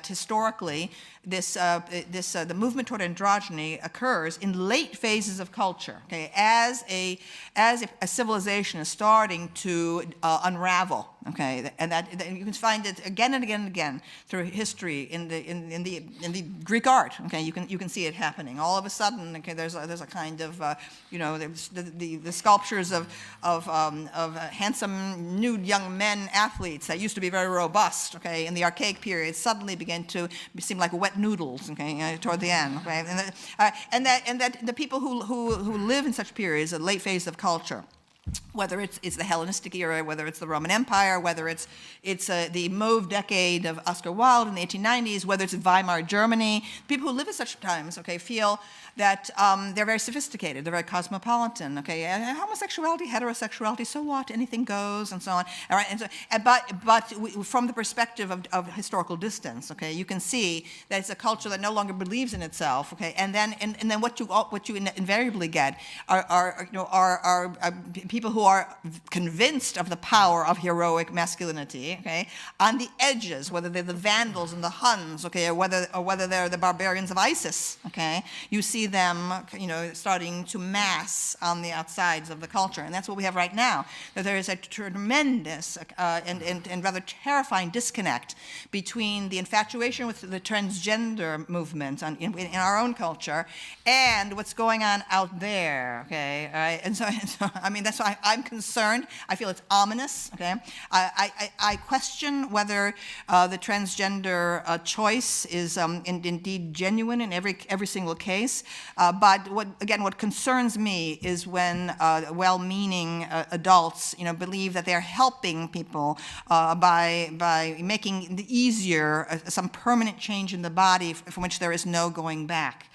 that historically the movement toward androgyny occurs in late phases of culture, okay, as a civilization is starting to unravel, okay, and that you can find it again and again and again through history in the Greek art, okay, you can see it happening. All of a sudden, okay, there's a kind of there's the sculptures of handsome nude young men athletes that used to be very robust, okay, in the archaic period suddenly begin to seem like wet noodles, okay, toward the end, okay, and that the people who live in such periods, a late phase of culture, whether it's the Hellenistic era, whether it's the Roman Empire, whether it's the Mauve decade of Oscar Wilde in the 1890s, whether it's Weimar Germany, people who live at such times, okay, feel that they're very sophisticated, they're very cosmopolitan, okay, and homosexuality, heterosexuality, so what, anything goes, and so on, all right, but from the perspective of historical distance, okay, you can see that it's a culture that no longer believes in itself, okay, and then what you invariably get are people who are convinced of the power of heroic masculinity, okay, on the edges, whether they're the Vandals and the Huns, okay, or whether they're the barbarians of ISIS, okay, you see them, starting to mass on the outsides of the culture, and that's what we have right now. That there is a tremendous and rather terrifying disconnect between the infatuation with the transgender movement in our own culture and what's going on out there, okay, all right, and so I mean that's why I'm concerned. I feel it's ominous, okay. I question whether the transgender choice is indeed genuine in every single case. But what concerns me is when well-meaning adults, believe that they're helping people by making it easier some permanent change in the body from which there is no going back.